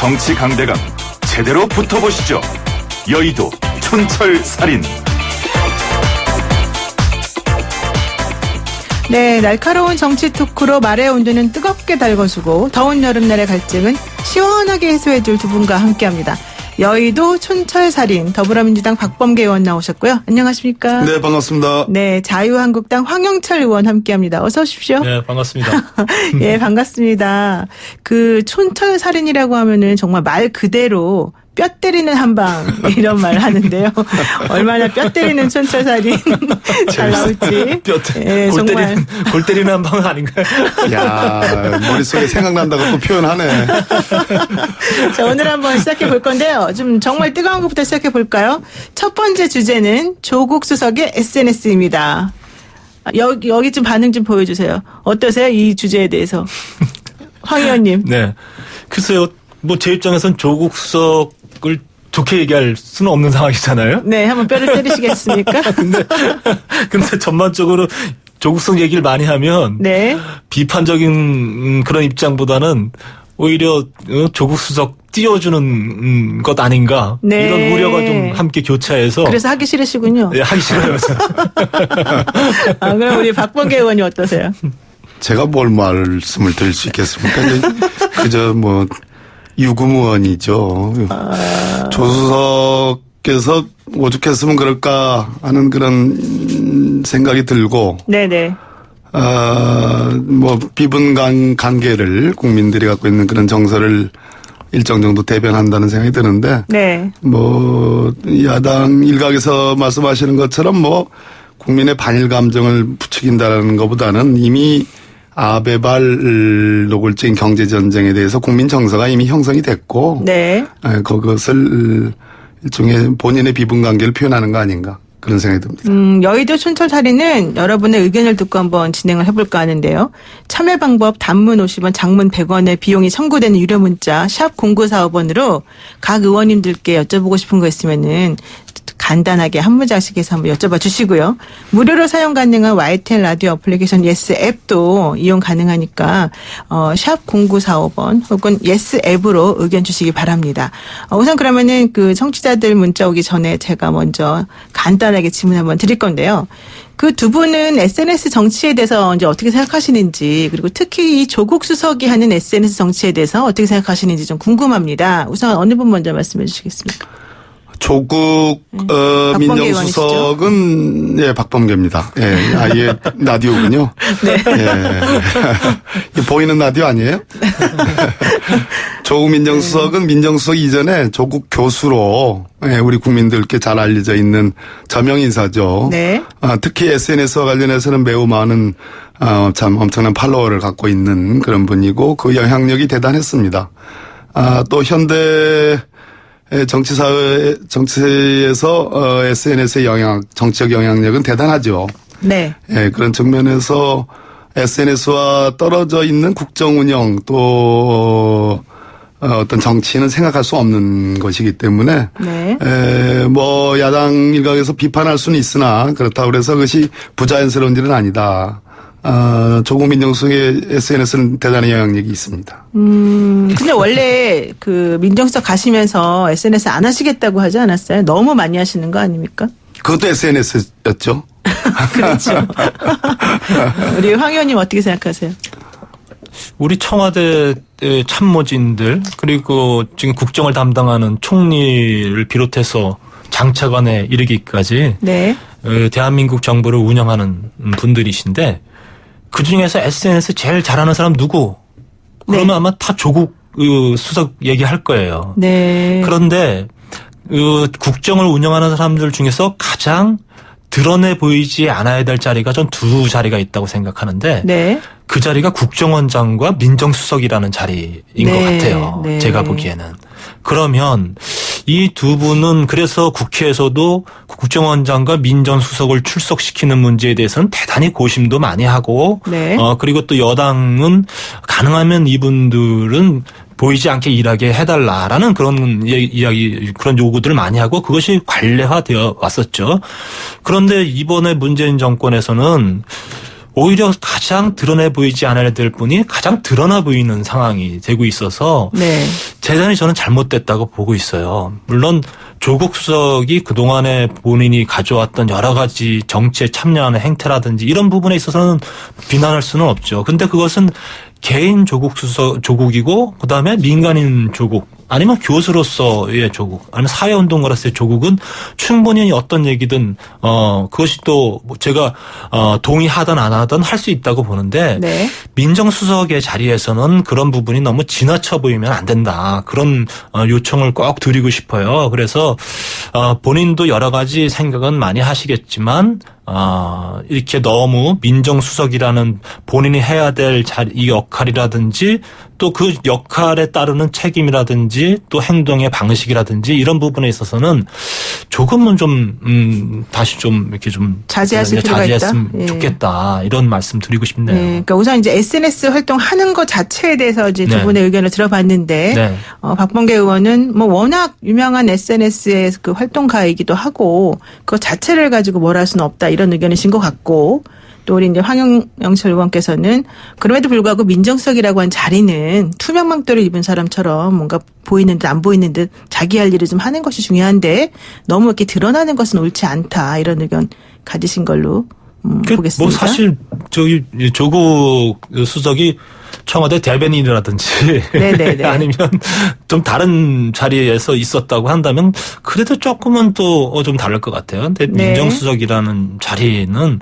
정치 강대강 제대로 붙어보시죠. 여의도 촌철살인. 네, 날카로운 정치 토크로 말의 온도는 뜨겁게 달궈주고 더운 여름날의 갈증은 시원하게 해소해줄 두 분과 함께합니다. 여의도 촌철살인 더불어민주당 박범계 의원 나오셨고요. 안녕하십니까? 네, 반갑습니다. 네, 자유한국당 황영철 의원 함께합니다. 어서 오십시오. 네, 반갑습니다. 예, 반갑습니다. 그 촌철살인이라고 하면은 정말 말 그대로 뼈 때리는 한방 이런 말을 하는데요. 얼마나 뼈 때리는 촌철살인 잘 나올지. 예, 골 때리는 한방 아닌가요? 야, 머릿속에 생각난다고 또 표현하네. 자, 오늘 한번 시작해 볼 건데요. 좀 정말 뜨거운 것부터 시작해 볼까요? 첫 번째 주제는 조국 수석의 SNS입니다. 여기 좀 반응 좀 보여주세요. 어떠세요? 이 주제에 대해서. 황 의원님. 네. 글쎄요, 뭐 제 입장에선 조국 수석을 좋게 얘기할 수는 없는 상황이잖아요. 네, 한번 뼈를 때리시겠습니까? 근데 전반적으로 조국 수석 얘기를 많이 하면 네. 비판적인 그런 입장보다는 오히려 조국 수석 띄워주는 것 아닌가. 네. 이런 우려가 좀 함께 교차해서. 그래서 하기 싫으시군요. 네, 하기 싫어요. 아, 그럼 우리 박범계 의원이 어떠세요? 제가 뭘 말씀을 드릴 수 있겠습니까? 그저 뭐 유구무원이죠. 조수석께서 오죽했으면 그럴까 하는 그런 생각이 들고. 네네. 뭐 비분 관계를 국민들이 갖고 있는 그런 정서를 일정 정도 대변한다는 생각이 드는데. 네. 뭐 야당 일각에서 말씀하시는 것처럼 뭐 국민의 반일 감정을 부추긴다는 것보다는 이미 아베발 노골적인 경제전쟁에 대해서 국민 정서가 이미 형성이 됐고. 네. 그것을 일종의 본인의 비분 관계를 표현하는 거 아닌가. 그런 생각이 듭니다. 여의도 촌철살인은 여러분의 의견을 듣고 한번 진행을 해볼까 하는데요. 참여 방법 단문 50원, 장문 100원의 비용이 청구되는 유료 문자 샵 0945번으로 각 의원님들께 여쭤보고 싶은 거 있으면은 간단하게 한 문장씩 해서 한번 여쭤봐 주시고요. 무료로 사용 가능한 YTN 라디오 어플리케이션 예스 앱도 이용 가능하니까 샵 0945번 혹은 예스 앱으로 의견 주시기 바랍니다. 우선 그러면은 그 청취자들 문자 오기 전에 제가 먼저 간단하게 질문 한번 드릴 건데요. 그 두 분은 SNS 정치에 대해서 이제 어떻게 생각하시는지, 그리고 특히 이 조국 수석이 하는 SNS 정치에 대해서 어떻게 생각하시는지 좀 궁금합니다. 우선 어느 분 먼저 말씀해 주시겠습니까? 조국 민정수석은 예, 박범계입니다. 예, 아예 라디오군요. 네. 예. 보이는 라디오 아니에요? 조국 민정수석은 민정수석 이전에 조국 교수로 예, 우리 국민들께 잘 알려져 있는 저명 인사죠. 네. 특히 SNS와 관련해서는 매우 많은 참 엄청난 팔로워를 갖고 있는 그런 분이고 그 영향력이 대단했습니다. 또 현대 정치에서 SNS의 정치적 영향력은 대단하죠. 네. 예, 그런 측면에서 SNS와 떨어져 있는 국정 운영 또 어떤 정치는 생각할 수 없는 것이기 때문에 네. 뭐 야당 일각에서 비판할 수는 있으나 그렇다고 해서 그것이 부자연스러운 일은 아니다. 조국 민정수석의 SNS는 대단히 영향력이 있습니다. 근데 원래 그 민정수석 가시면서 SNS 안 하시겠다고 하지 않았어요? 너무 많이 하시는 거 아닙니까? 그것도 SNS였죠. 그렇죠. 우리 황 의원님 어떻게 생각하세요? 우리 청와대 참모진들 그리고 지금 국정을 담당하는 총리를 비롯해서 장차관에 이르기까지 네. 대한민국 정부를 운영하는 분들이신데 그중에서 SNS 제일 잘하는 사람 누구? 그러면 네. 아마 다 조국 수석 얘기할 거예요. 네. 그런데 국정을 운영하는 사람들 중에서 가장 드러내 보이지 않아야 될 자리가 전 두 자리가 있다고 생각하는데 네. 그 자리가 국정원장과 민정수석이라는 자리인 네. 것 같아요. 네. 제가 보기에는. 그러면 이 두 분은 그래서 국회에서도 국정원장과 민정수석을 출석시키는 문제에 대해서는 대단히 고심도 많이 하고 네. 그리고 또 여당은 가능하면 이분들은 보이지 않게 일하게 해달라라는 그런 이야기, 그런 요구들을 많이 하고 그것이 관례화되어 왔었죠. 그런데 이번에 문재인 정권에서는 오히려 가장 드러내 보이지 않아야 될 분이 가장 드러나 보이는 상황이 되고 있어서 네. 대단히 저는 잘못됐다고 보고 있어요. 물론 조국 수석이 그동안에 본인이 가져왔던 여러 가지 정치에 참여하는 행태라든지 이런 부분에 있어서는 비난할 수는 없죠. 근데 그것은 개인 조국이고 그다음에 민간인 조국 아니면 교수로서의 조국 아니면 사회운동가로서의 조국은 충분히 어떤 얘기든 그것이 또 제가 동의하든 안 하든 할 수 있다고 보는데 네. 민정수석의 자리에서는 그런 부분이 너무 지나쳐 보이면 안 된다. 그런 요청을 꼭 드리고 싶어요. 그래서 본인도 여러 가지 생각은 많이 하시겠지만 이렇게 너무 민정수석이라는 본인이 해야 될 이 역할이라든지 또 그 역할에 따르는 책임이라든지 또 행동의 방식이라든지 이런 부분에 있어서는 조금은 좀 다시 좀 이렇게 좀 자제하실 필요가 있다. 자제했으면 좋겠다. 이런 말씀 드리고 싶네요. 네. 그러니까 우선 이제 SNS 활동하는 것 자체에 대해서 이제 두 분의 의견을 들어봤는데 네. 박범계 의원은 뭐 워낙 유명한 SNS의 그 활동가이기도 하고 그것 자체를 가지고 뭘 할 수는 없다 이런 의견이신 것 같고. 또 우리 이제 황영철 의원께서는 그럼에도 불구하고 민정수석이라고 한 자리는 투명망토를 입은 사람처럼 뭔가 보이는 듯 안 보이는 듯 자기 할 일을 좀 하는 것이 중요한데 너무 이렇게 드러나는 것은 옳지 않다 이런 의견 가지신 걸로 보겠습니다. 뭐 사실 저기 조국 수석이 청와대 대변인이라든지 아니면 좀 다른 자리에서 있었다고 한다면 그래도 조금은 또 좀 다를 것 같아요. 근데 민정수석이라는 자리는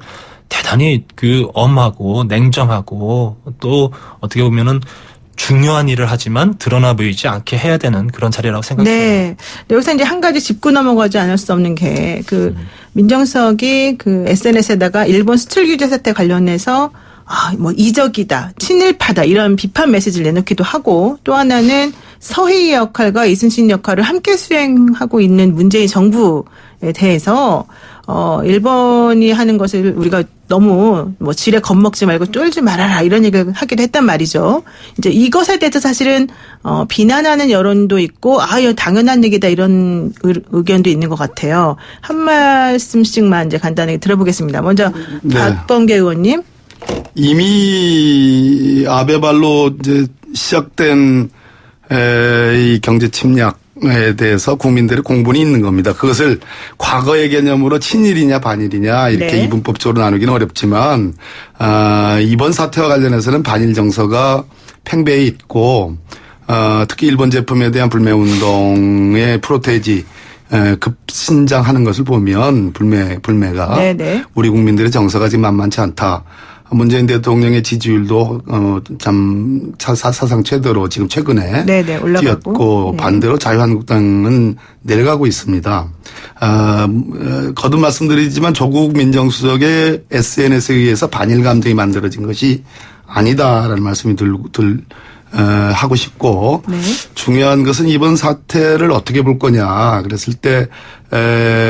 대단히 그 엄하고 냉정하고 또 어떻게 보면은 중요한 일을 하지만 드러나 보이지 않게 해야 되는 그런 자리라고 생각해요. 네. 여기서 이제 한 가지 짚고 넘어가지 않을 수 없는 게 그 민정수석이 그 SNS에다가 일본 수출 규제 사태 관련해서 뭐 이적이다, 친일파다 이런 비판 메시지를 내놓기도 하고 또 하나는 서해의 역할과 이순신 역할을 함께 수행하고 있는 문재인 정부에 대해서 일본이 하는 것을 우리가 너무 뭐 지레 겁먹지 말고 쫄지 말아라 이런 얘기를 하기도 했단 말이죠. 이제 이것에 대해서 사실은 비난하는 여론도 있고 이거 당연한 얘기다 이런 의견도 있는 것 같아요. 한 말씀씩만 이제 간단하게 들어보겠습니다. 먼저 박범계 의원님. 이미 아베발로 이제 시작된 이 경제 침략에 대해서 국민들의 공분이 있는 겁니다. 그것을 과거의 개념으로 친일이냐 반일이냐 이렇게 이분법적으로 나누기는 어렵지만 이번 사태와 관련해서는 반일 정서가 팽배해 있고 특히 일본 제품에 대한 불매운동의 프로테이지 급신장하는 것을 보면 불매가 우리 국민들의 정서가 지금 만만치 않다. 문재인 대통령의 지지율도 참 사상 최대로 지금 최근에 뛰었고 반대로 자유한국당은 내려가고 있습니다. 거듭 말씀드리지만 조국 민정수석의 SNS에 의해서 반일 감정이 만들어진 것이 아니다라는 말씀이 하고 싶고 중요한 것은 이번 사태를 어떻게 볼 거냐 그랬을 때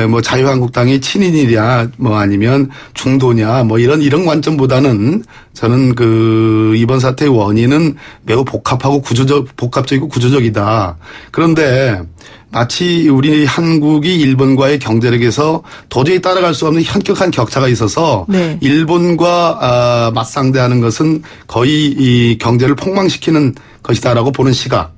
뭐 자유한국당이 친인이냐 뭐 아니면 중도냐 뭐 이런 관점보다는 저는 그 이번 사태의 원인은 매우 복합적이고 구조적이다. 그런데 마치 우리 한국이 일본과의 경제력에서 도저히 따라갈 수 없는 현격한 격차가 있어서 일본과 맞상대하는 것은 거의 이 경제를 폭망시키는 것이다라고 보는 시각.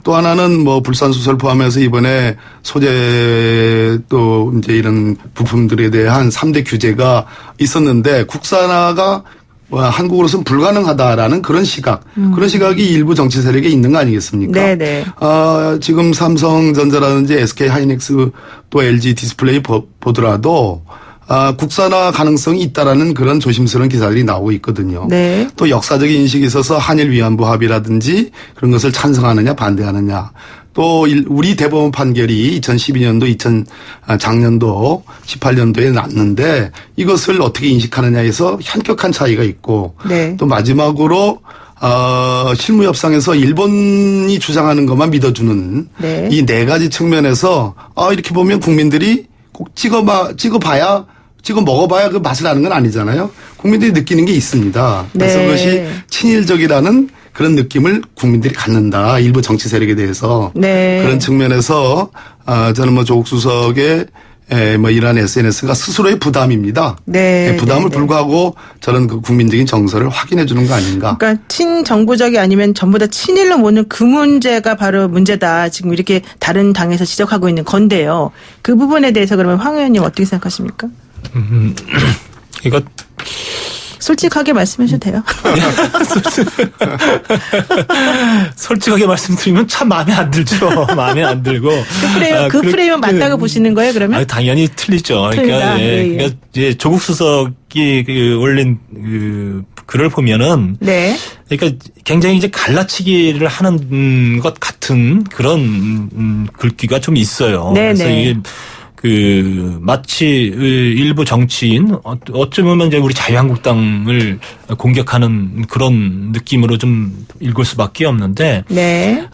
또 하나는 뭐 불산수소를 포함해서 이번에 소재 또 이제 이런 부품들에 대한 3대 규제가 있었는데 국산화가 한국으로서는 불가능하다라는 그런 시각. 그런 시각이 일부 정치 세력에 있는 거 아니겠습니까? 지금 삼성전자라든지 SK 하이닉스 또 LG 디스플레이 보더라도 국산화 가능성이 있다라는 그런 조심스러운 기사들이 나오고 있거든요. 또 역사적인 인식이 있어서 한일 위안부 합의라든지 그런 것을 찬성하느냐 반대하느냐. 또 우리 대법원 판결이 2012년도 작년도 18년도에 났는데 이것을 어떻게 인식하느냐에서 현격한 차이가 있고 또 마지막으로 실무 협상에서 일본이 주장하는 것만 믿어주는 이 네 가지 측면에서 이렇게 보면 국민들이 꼭 찍어 먹어봐야 그 맛을 아는 건 아니잖아요. 국민들이 느끼는 게 있습니다. 그래서 그것이 친일적이라는 그런 느낌을 국민들이 갖는다. 일부 정치 세력에 대해서. 그런 측면에서 저는 뭐 조국 수석의 뭐 이러한 SNS가 스스로의 부담입니다. 네. 부담을 불구하고 저런 그 국민적인 정서를 확인해 주는 거 아닌가. 그러니까 친정부적이 아니면 전부 다 친일로 모는 그 문제가 바로 문제다. 지금 이렇게 다른 당에서 지적하고 있는 건데요. 그 부분에 대해서 그러면 황 의원님 어떻게 생각하십니까? 이거 솔직하게 말씀해 주셔도 돼요. 솔직하게 말씀드리면 참 마음에 안 들죠. 마음에 안 들고. 그 프레임은 맞다고 보시는 거예요, 그러면? 당연히 틀리죠. 그러니까, 그러니까 이제 조국 수석이 올린 글을 보면은. 네. 그러니까 굉장히 이제 갈라치기를 하는 것 같은 그런 글귀가 좀 있어요. 네네. 그래서 이게 마치 일부 정치인, 어쩌면 이제 우리 자유한국당을 공격하는 그런 느낌으로 좀 읽을 수밖에 없는데, 네.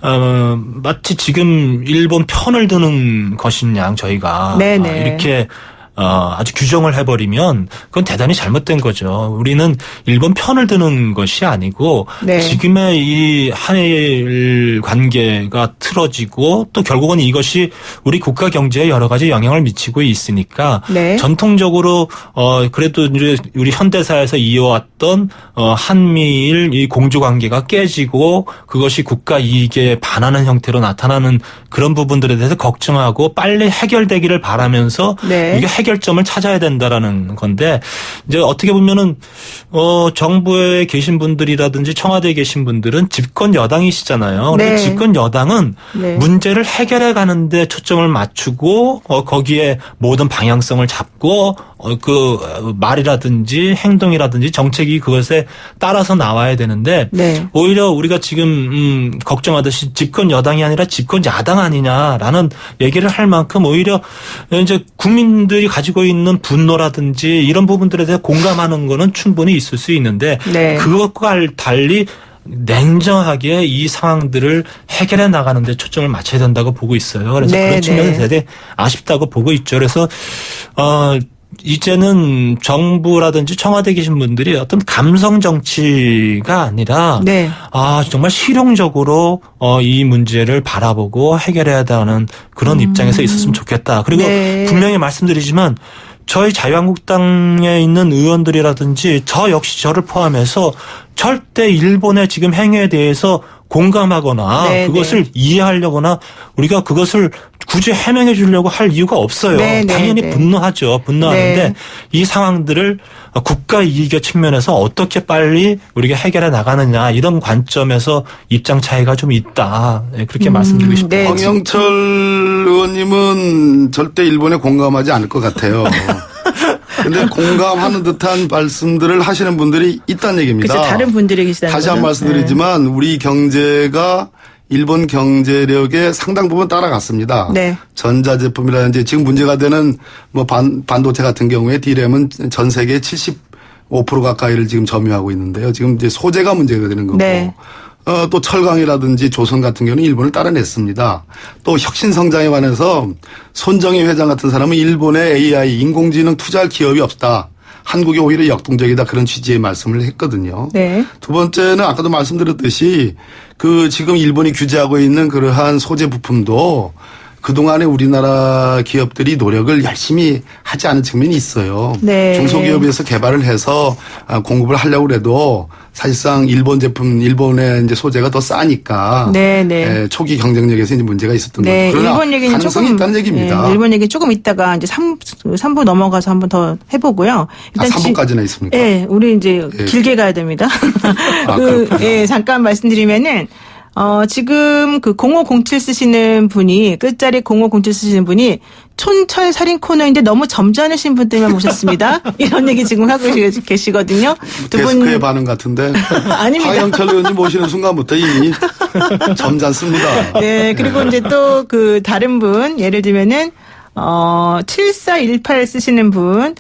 마치 지금 일본 편을 드는 것인 양 저희가 이렇게 아주 규정을 해버리면 그건 대단히 잘못된 거죠. 우리는 일본 편을 드는 것이 아니고 네. 지금의 이 한일 관계가 틀어지고 또 결국은 이것이 우리 국가 경제에 여러 가지 영향을 미치고 있으니까 네. 전통적으로 그래도 이제 우리 현대사에서 이어왔던 한미일 이 공조 관계가 깨지고 그것이 국가 이익에 반하는 형태로 나타나는 그런 부분들에 대해서 걱정하고 빨리 해결되기를 바라면서 네. 이게 해결점을 찾아야 된다라는 건데 이제 어떻게 보면은 정부에 계신 분들이라든지 청와대에 계신 분들은 집권 여당이시잖아요. 네. 집권 여당은 네. 문제를 해결해 가는데 초점을 맞추고 거기에 모든 방향성을 잡고 그 말이라든지 행동이라든지 정책이 그것에 따라서 나와야 되는데 네. 오히려 우리가 지금 걱정하듯이 집권 여당이 아니라 집권 야당 아니냐라는 얘기를 할 만큼 오히려 이제 국민들이 가지고 있는 분노라든지 이런 부분들에 대해 공감하는 거는 충분히 있을 수 있는데 네. 그것과 달리 냉정하게 이 상황들을 해결해 나가는 데 초점을 맞춰야 된다고 보고 있어요. 그래서 네, 그런 측면에서 되게 아쉽다고 보고 있죠. 그래서 이제는 정부라든지 청와대에 계신 분들이 어떤 감성 정치가 아니라 네. 정말 실용적으로 이 문제를 바라보고 해결해야 하는 그런 입장에서 있었으면 좋겠다. 그리고 네. 분명히 말씀드리지만 저희 자유한국당에 있는 의원들이라든지 저 역시 저를 포함해서 절대 일본의 지금 행위에 대해서 공감하거나 네네. 그것을 이해하려거나 우리가 그것을 굳이 해명해 주려고 할 이유가 없어요. 네네. 당연히 분노하죠. 분노하는데 네. 이 상황들을 국가 이익의 측면에서 어떻게 빨리 우리가 해결해 나가느냐 이런 관점에서 입장 차이가 좀 있다. 네, 그렇게 말씀드리고 싶어요. 네. 황영철 의원님은 절대 일본에 공감하지 않을 것 같아요. 근데 공감하는 듯한 말씀들을 하시는 분들이 있다는 얘기입니다. 그렇죠. 다른 분들이 계시다는 다시 한 번 말씀드리지만 네. 우리 경제가 일본 경제력에 상당 부분 따라갔습니다. 네. 전자제품이라든지 지금 문제가 되는 뭐 반도체 같은 경우에 D램은 전 세계 75% 가까이를 지금 점유하고 있는데요. 지금 이제 소재가 문제가 되는 거고. 네. 또 철강이라든지 조선 같은 경우는 일본을 따라냈습니다. 또 혁신 성장에 관해서 손정희 회장 같은 사람은 일본의 AI 인공지능 투자할 기업이 없다. 한국이 오히려 역동적이다. 그런 취지의 말씀을 했거든요. 네. 두 번째는 아까도 말씀드렸듯이 지금 일본이 규제하고 있는 그러한 소재 부품도 그동안에 우리나라 기업들이 노력을 열심히 하지 않은 측면이 있어요. 네. 중소기업에서 개발을 해서 공급을 하려고 해도 사실상 일본 제품, 일본의 이제 소재가 더 싸니까 네. 초기 경쟁력에서 이제 문제가 있었던 네. 거죠. 일본 얘기는 가능성이 있다는 얘기입니다. 네. 일본 얘기 조금 있다가 이제 3부 넘어가서 한번 더 해보고요. 일단 3부까지나 있습니까? 네, 우리 이제 길게 가야 됩니다. 잠깐 말씀드리면은. 지금 0507 쓰시는 분이, 끝자리 0507 쓰시는 분이 촌철 살인 코너인데 너무 점잖으신 분들만 모셨습니다. 이런 얘기 지금 하고 계시거든요. 데스크의 반응 같은데. 아닙니다. 하영철 의원님 모시는 순간부터 이미 점잖습니다. 네, 그리고 이제 또 다른 분, 예를 들면은, 7418 쓰시는 분,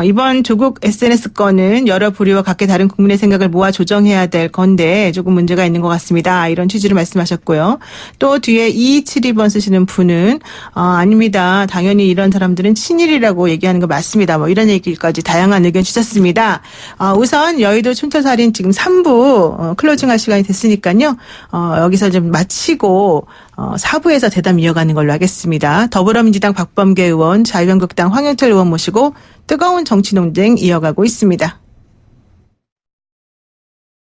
이번 조국 SNS 건은 여러 부류와 각계 다른 국민의 생각을 모아 조정해야 될 건데 조금 문제가 있는 것 같습니다. 이런 취지로 말씀하셨고요. 또 뒤에 2272번 쓰시는 분은 아닙니다. 당연히 이런 사람들은 친일이라고 얘기하는 거 맞습니다. 뭐 이런 얘기까지 다양한 의견 주셨습니다. 우선 여의도 촌철살인 지금 3부 클로징할 시간이 됐으니까요. 여기서 좀 마치고 4부에서 대담 이어가는 걸로 하겠습니다. 더불어민주당 박범계 의원, 자유한국당 황영철 의원 모시고 뜨거운 정치 논쟁 이어가고 있습니다.